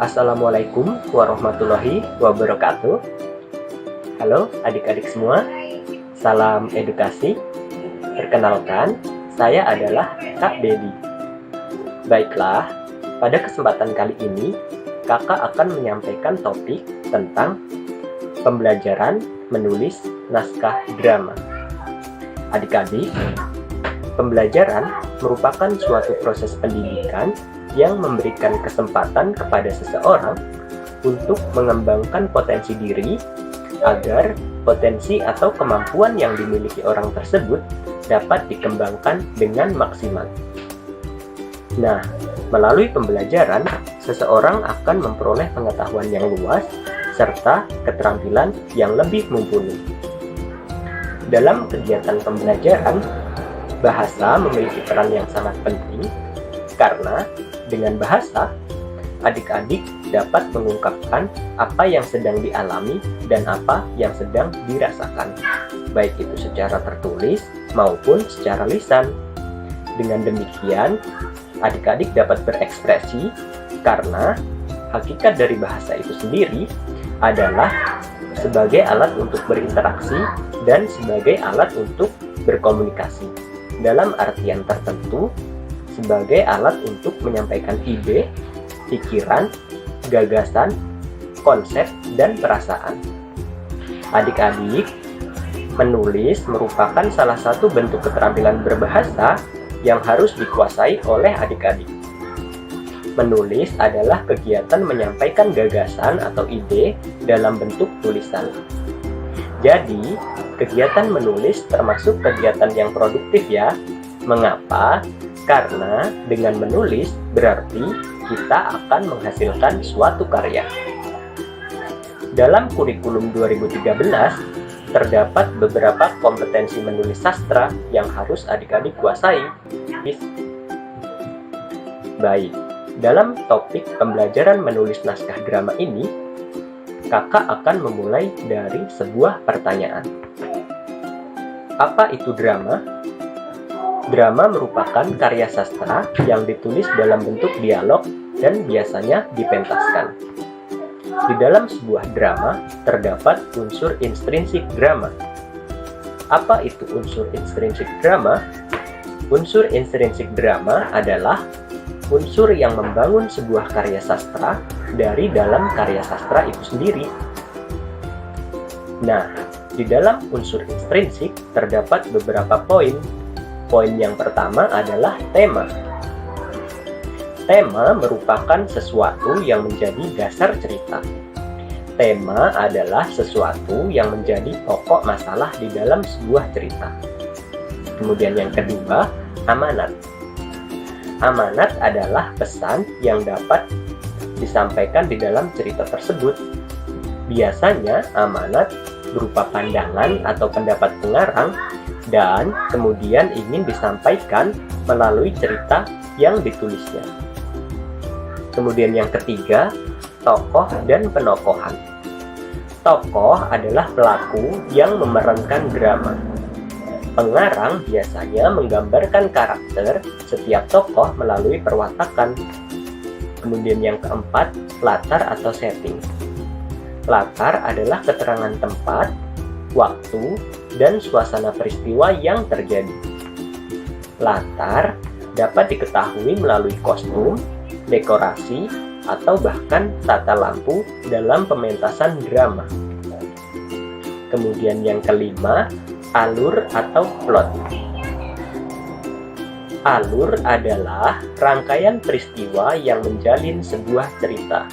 Assalamualaikum warahmatullahi wabarakatuh. Halo adik-adik semua, salam edukasi. Perkenalkan, saya adalah Kak Dedi. Baiklah, pada kesempatan kali ini, kakak akan menyampaikan topik tentang pembelajaran menulis naskah drama. Adik-adik, pembelajaran merupakan suatu proses pendidikan yang memberikan kesempatan kepada seseorang untuk mengembangkan potensi diri agar potensi atau kemampuan yang dimiliki orang tersebut dapat dikembangkan dengan maksimal. Nah, melalui pembelajaran, seseorang akan memperoleh pengetahuan yang luas serta keterampilan yang lebih mumpuni. Dalam kegiatan pembelajaran, bahasa memiliki peran yang sangat penting karena dengan bahasa, adik-adik dapat mengungkapkan apa yang sedang dialami dan apa yang sedang dirasakan, baik itu secara tertulis maupun secara lisan. Dengan demikian, adik-adik dapat berekspresi karena hakikat dari bahasa itu sendiri adalah sebagai alat untuk berinteraksi dan sebagai alat untuk berkomunikasi. Dalam artian tertentu, sebagai alat untuk menyampaikan ide, pikiran, gagasan, konsep, dan perasaan. Adik-adik, menulis merupakan salah satu bentuk keterampilan berbahasa yang harus dikuasai oleh adik-adik. Menulis adalah kegiatan menyampaikan gagasan atau ide dalam bentuk tulisan. Jadi, kegiatan menulis termasuk kegiatan yang produktif ya. Mengapa? Karena dengan menulis berarti kita akan menghasilkan suatu karya. Dalam kurikulum 2013, terdapat beberapa kompetensi menulis sastra yang harus adik-adik kuasai. Baik, dalam topik pembelajaran menulis naskah drama ini, kakak akan memulai dari sebuah pertanyaan. Apa itu drama? Drama merupakan karya sastra yang ditulis dalam bentuk dialog dan biasanya dipentaskan. Di dalam sebuah drama terdapat unsur intrinsik drama. Apa itu unsur intrinsik drama? Unsur intrinsik drama adalah unsur yang membangun sebuah karya sastra dari dalam karya sastra itu sendiri. Nah, di dalam unsur intrinsik terdapat beberapa poin. Poin yang pertama adalah tema. Tema merupakan sesuatu yang menjadi dasar cerita. Tema adalah sesuatu yang menjadi pokok masalah di dalam sebuah cerita. Kemudian yang kedua, amanat. Amanat adalah pesan yang dapat disampaikan di dalam cerita tersebut. Biasanya amanat berupa pandangan atau pendapat pengarang dan kemudian ingin disampaikan melalui cerita yang ditulisnya. Kemudian yang ketiga, tokoh dan penokohan. Tokoh adalah pelaku yang memerankan drama. Pengarang biasanya menggambarkan karakter setiap tokoh melalui perwatakan. Kemudian yang keempat, latar atau setting. Latar adalah keterangan tempat, waktu, dan suasana peristiwa yang terjadi. Latar dapat diketahui melalui kostum, dekorasi, atau bahkan tata lampu dalam pementasan drama. Kemudian yang kelima, alur atau plot. Alur adalah rangkaian peristiwa yang menjalin sebuah cerita.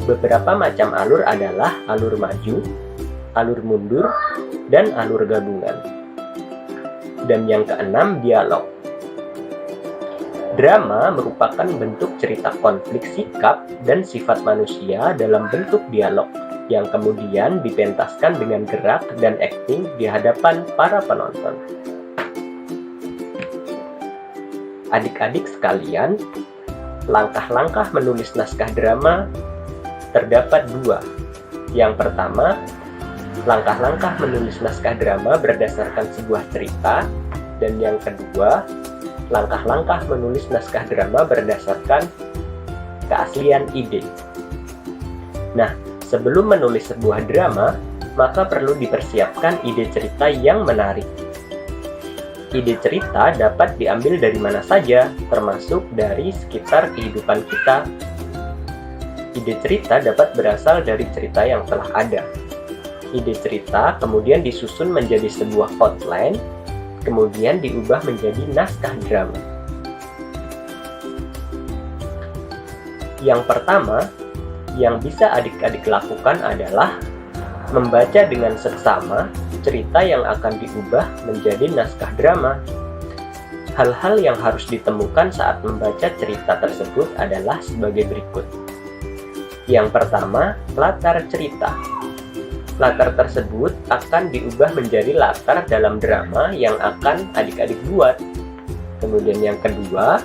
Beberapa macam alur adalah alur maju, alur mundur, dan alur gabungan. Dan yang keenam, dialog. Drama merupakan bentuk cerita konflik sikap dan sifat manusia dalam bentuk dialog yang kemudian dipentaskan dengan gerak dan akting di hadapan para penonton. Adik-adik sekalian, langkah-langkah menulis naskah drama terdapat dua. Yang pertama, langkah-langkah menulis naskah drama berdasarkan sebuah cerita, dan yang kedua, langkah-langkah menulis naskah drama berdasarkan keaslian ide. Nah, sebelum menulis sebuah drama, maka perlu dipersiapkan ide cerita yang menarik. Ide cerita dapat diambil dari mana saja, termasuk dari sekitar kehidupan kita. Ide cerita dapat berasal dari cerita yang telah ada. Ide cerita kemudian disusun menjadi sebuah outline, kemudian diubah menjadi naskah drama. Yang pertama, yang bisa adik-adik lakukan adalah membaca dengan seksama cerita yang akan diubah menjadi naskah drama. Hal-hal yang harus ditemukan saat membaca cerita tersebut adalah sebagai berikut. Yang pertama, latar cerita. Latar tersebut akan diubah menjadi latar dalam drama yang akan adik-adik buat. Kemudian yang kedua,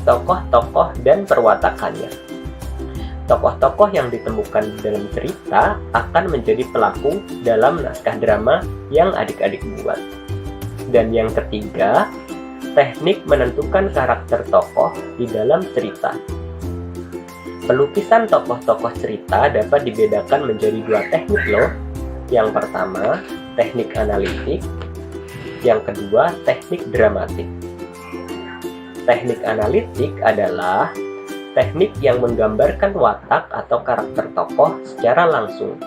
tokoh-tokoh dan perwatakannya. Tokoh-tokoh yang ditemukan dalam cerita akan menjadi pelaku dalam naskah drama yang adik-adik buat. Dan yang ketiga, teknik menentukan karakter tokoh di dalam cerita. Pelukisan tokoh-tokoh cerita dapat dibedakan menjadi dua teknik loh. Yang pertama, teknik analitik. Yang kedua, teknik dramatik. Teknik analitik adalah teknik yang menggambarkan watak atau karakter tokoh secara langsung.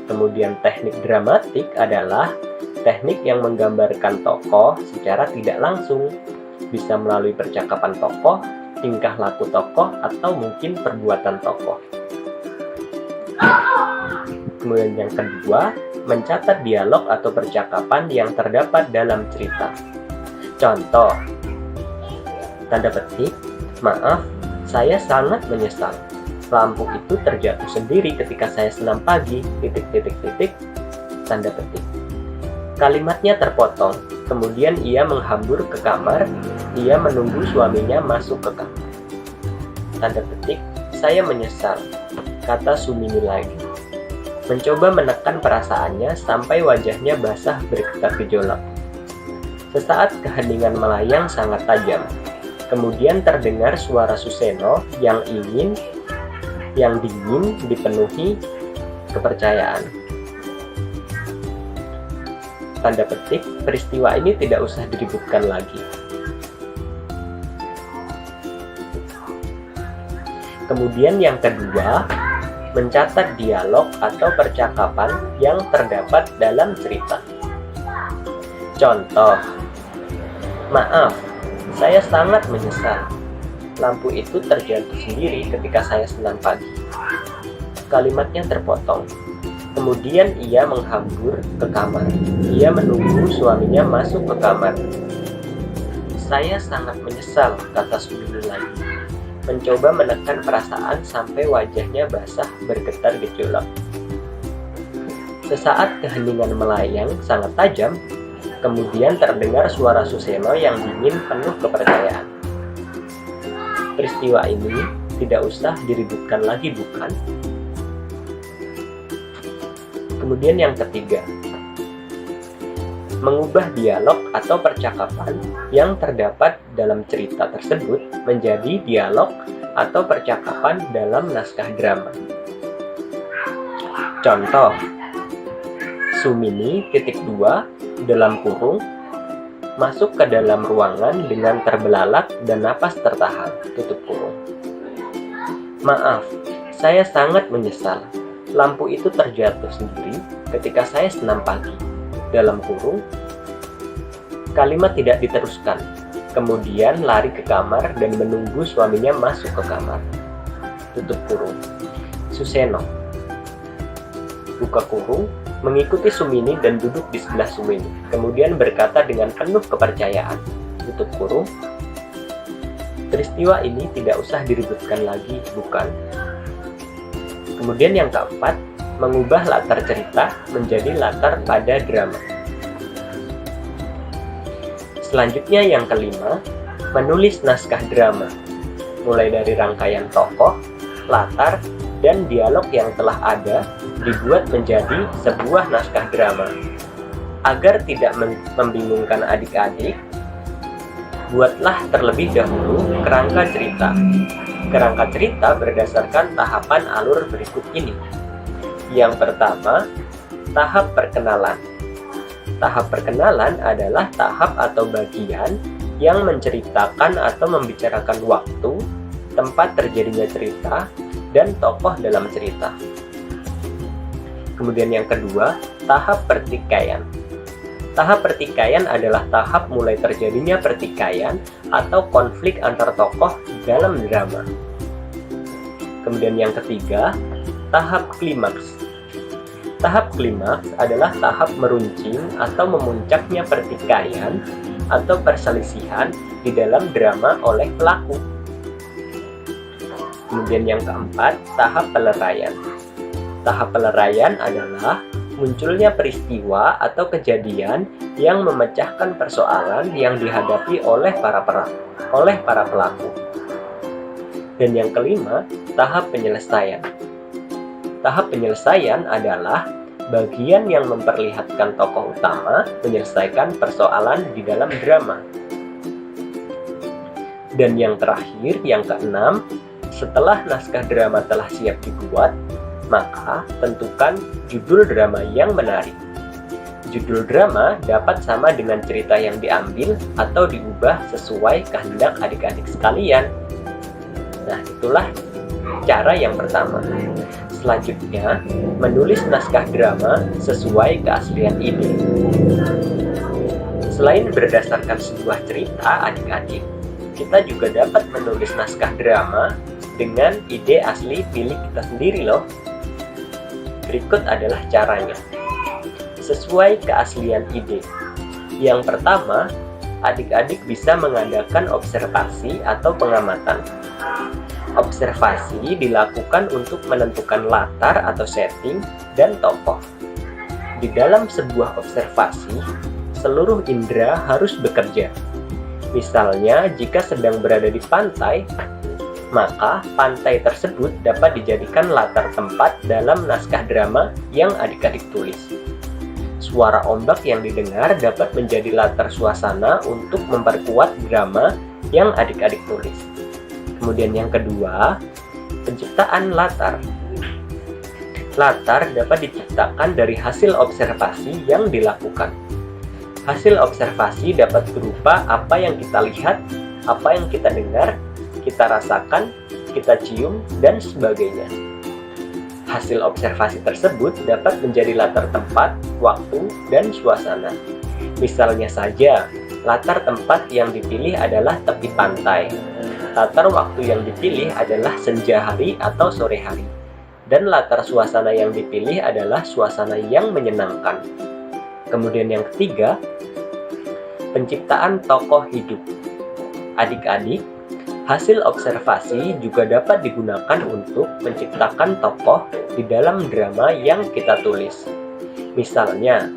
Kemudian teknik dramatik adalah teknik yang menggambarkan tokoh secara tidak langsung, bisa melalui percakapan tokoh, tingkah laku tokoh, atau mungkin perbuatan tokoh. Kemudian yang kedua, mencatat dialog atau percakapan yang terdapat dalam cerita. Contoh, tanda petik, maaf, saya sangat menyesal. Lampu itu terjatuh sendiri ketika saya senam pagi, tanda petik. Kalimatnya terpotong, kemudian ia menghambur ke kamar, ia menunggu suaminya masuk ke kamar. Tanda petik, saya menyesal, kata Sumini lagi. Mencoba menekan perasaannya sampai wajahnya basah bergetar gejolak. Sesaat keheningan melayang sangat tajam. Kemudian terdengar suara Suseno yang dingin dipenuhi kepercayaan. Tanda petik, peristiwa ini tidak usah diributkan lagi. Kemudian yang kedua, mencatat dialog atau percakapan yang terdapat dalam cerita. Contoh, maaf, saya sangat menyesal. Lampu itu terjatuh sendiri ketika saya senam pagi. Kalimatnya terpotong. Kemudian ia menghambur ke kamar. Ia menunggu suaminya masuk ke kamar. Saya sangat menyesal, kata Sumini lagi. Mencoba menekan perasaan sampai wajahnya basah bergetar gejolak. Sesaat keheningan melayang sangat tajam. Kemudian terdengar suara Suseno yang dingin penuh kepercayaan. Peristiwa ini tidak usah diributkan lagi, bukan? Kemudian yang ketiga, mengubah dialog atau percakapan yang terdapat dalam cerita tersebut menjadi dialog atau percakapan dalam naskah drama. Contoh, Sumini dalam kurung masuk ke dalam ruangan dengan terbelalak dan napas tertahan, tutup kurung. Maaf, saya sangat menyesal. Lampu itu terjatuh sendiri ketika saya senam pagi, dalam kurung. Kalimat tidak diteruskan. Kemudian lari ke kamar dan menunggu suaminya masuk ke kamar, tutup kurung. Suseno buka kurung, mengikuti Sumini dan duduk di sebelah Sumini, kemudian berkata dengan penuh kepercayaan, tutup kurung. Peristiwa ini tidak usah diributkan lagi, bukan? Kemudian yang keempat, mengubah latar cerita menjadi latar pada drama. Selanjutnya yang kelima, menulis naskah drama, mulai dari rangkaian tokoh, latar, dan dialog yang telah ada dibuat menjadi sebuah naskah drama. Agar tidak membingungkan adik-adik, buatlah terlebih dahulu kerangka cerita. kerangka cerita berdasarkan tahapan alur berikut ini. Yang pertama, tahap perkenalan. Tahap perkenalan adalah tahap atau bagian yang menceritakan atau membicarakan waktu, tempat terjadinya cerita, dan tokoh dalam cerita. Kemudian yang kedua, tahap pertikaian. Tahap pertikaian adalah tahap mulai terjadinya pertikaian atau konflik antar tokoh dalam drama. Kemudian yang ketiga, tahap klimaks. Tahap klimaks adalah tahap meruncing atau memuncaknya pertikaian atau perselisihan di dalam drama oleh pelaku. Kemudian yang keempat, tahap peleraian. Tahap peleraian adalah munculnya peristiwa atau kejadian yang memecahkan persoalan yang dihadapi oleh para pelaku. Dan yang kelima, tahap penyelesaian. Tahap penyelesaian adalah bagian yang memperlihatkan tokoh utama menyelesaikan persoalan di dalam drama. Dan yang terakhir, yang keenam, setelah naskah drama telah siap dibuat, maka tentukan judul drama yang menarik. Judul drama dapat sama dengan cerita yang diambil atau diubah sesuai kehendak adik-adik sekalian. Nah, itulah cara yang pertama. Selanjutnya, menulis naskah drama sesuai keaslian ide. Selain berdasarkan sebuah cerita adik-adik, kita juga dapat menulis naskah drama dengan ide asli milik kita sendiri loh. Berikut adalah caranya. Sesuai keaslian ide. Yang pertama, adik-adik bisa mengadakan observasi atau pengamatan. Observasi dilakukan untuk menentukan latar atau setting dan tokoh. Di dalam sebuah observasi, seluruh indera harus bekerja. Misalnya, jika sedang berada di pantai, maka pantai tersebut dapat dijadikan latar tempat dalam naskah drama yang adik-adik tulis. Suara ombak yang didengar dapat menjadi latar suasana untuk memperkuat drama yang adik-adik tulis. Kemudian yang kedua, penciptaan latar. Latar dapat diciptakan dari hasil observasi yang dilakukan. Hasil observasi dapat berupa apa yang kita lihat, apa yang kita dengar, kita rasakan, kita cium, dan sebagainya. Hasil observasi tersebut dapat menjadi latar tempat, waktu, dan suasana. Misalnya saja, latar tempat yang dipilih adalah tepi pantai. Latar waktu yang dipilih adalah senja hari atau sore hari. Dan latar suasana yang dipilih adalah suasana yang menyenangkan. Kemudian yang ketiga, penciptaan tokoh hidup. Adik-adik, hasil observasi juga dapat digunakan untuk menciptakan tokoh di dalam drama yang kita tulis. Misalnya,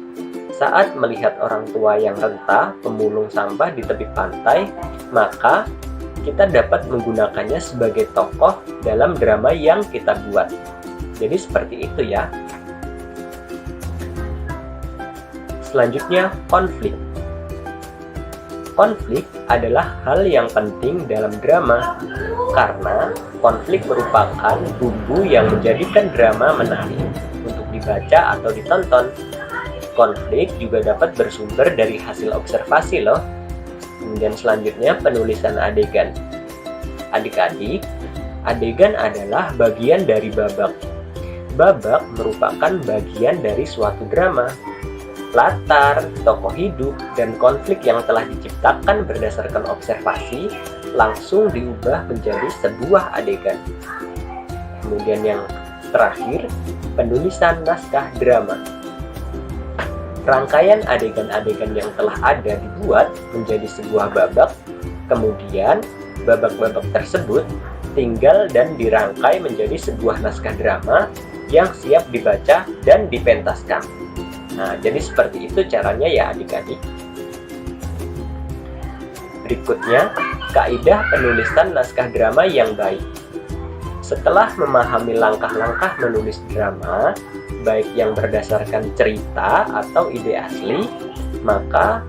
saat melihat orang tua yang renta pemulung sampah di tepi pantai, maka kita dapat menggunakannya sebagai tokoh dalam drama yang kita buat. Jadi seperti itu ya. Selanjutnya, konflik. Konflik adalah hal yang penting dalam drama, karena konflik merupakan bumbu yang menjadikan drama menarik untuk dibaca atau ditonton. Konflik juga dapat bersumber dari hasil observasi loh. Kemudian selanjutnya, penulisan adegan. Adik-adik, adegan adalah bagian dari babak. Babak merupakan bagian dari suatu drama. Latar, tokoh hidup, dan konflik yang telah diciptakan berdasarkan observasi langsung diubah menjadi sebuah adegan. Kemudian yang terakhir, penulisan naskah drama. Rangkaian adegan-adegan yang telah ada dibuat menjadi sebuah babak, kemudian babak-babak tersebut tinggal dan dirangkai menjadi sebuah naskah drama yang siap dibaca dan dipentaskan. Nah, jadi seperti itu caranya ya adik-adik. Berikutnya, kaidah penulisan naskah drama yang baik. Setelah memahami langkah-langkah menulis drama, baik yang berdasarkan cerita atau ide asli, maka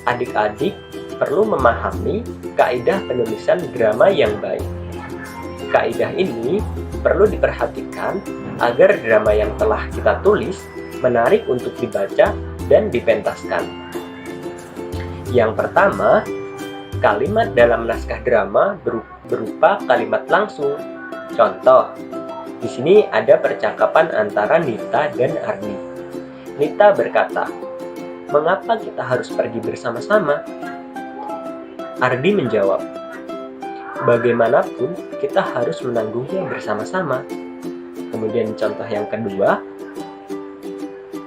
adik-adik perlu memahami kaidah penulisan drama yang baik. Kaidah ini perlu diperhatikan agar drama yang telah kita tulis menarik untuk dibaca dan dipentaskan. Yang pertama, kalimat dalam naskah drama berupa kalimat langsung. Contoh, di sini ada percakapan antara Nita dan Ardi. Nita berkata, "Mengapa kita harus pergi bersama-sama?" Ardi menjawab, "Bagaimanapun kita harus menanggungnya bersama-sama." Kemudian contoh yang kedua,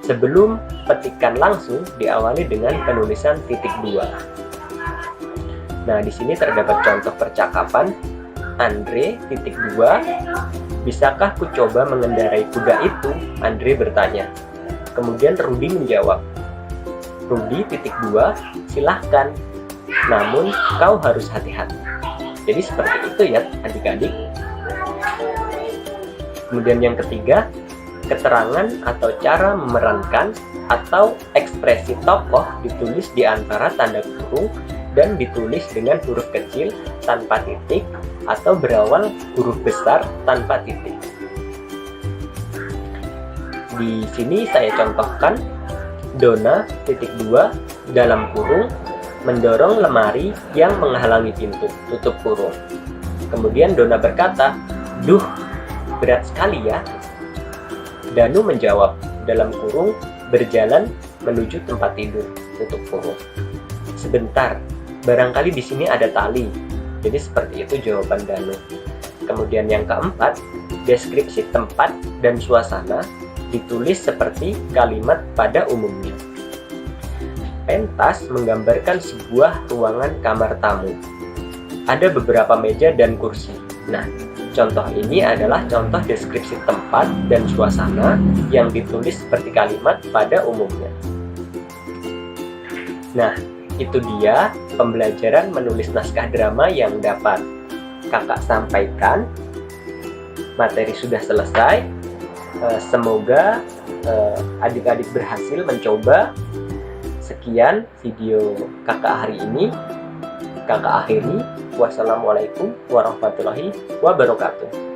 sebelum petikan langsung diawali dengan penulisan titik dua. Nah, di sini terdapat contoh percakapan. Andre, titik dua, "Bisakah ku coba mengendarai kuda itu?" Andre bertanya. Kemudian Rudi menjawab, "Rudi, titik dua, silahkan. Namun kau harus hati-hati." Jadi seperti itu ya adik-adik. Kemudian yang ketiga, keterangan atau cara memerankan atau ekspresi tokoh ditulis di antara tanda kurung dan ditulis dengan huruf kecil tanpa titik atau berawal huruf besar tanpa titik. Di sini saya contohkan, Dona, titik dua, dalam kurung, mendorong lemari yang menghalangi pintu, tutup kurung. Kemudian Dona berkata, "Duh, berat sekali ya." Danu menjawab, dalam kurung, berjalan menuju tempat tidur, tutup kurung. "Sebentar, barangkali di sini ada tali." Jadi seperti itu jawaban Danu. Kemudian yang keempat, deskripsi tempat dan suasana ditulis seperti kalimat pada umumnya. Pentas menggambarkan sebuah ruangan kamar tamu. Ada beberapa meja dan kursi. Nah, contoh ini adalah contoh deskripsi tempat dan suasana yang ditulis seperti kalimat pada umumnya. Nah, itu dia pembelajaran menulis naskah drama yang dapat kakak sampaikan. Materi sudah selesai. Semoga adik-adik berhasil mencoba. Sekian video kakak hari ini. Kakak akhiri. Wassalamualaikum warahmatullahi wabarakatuh.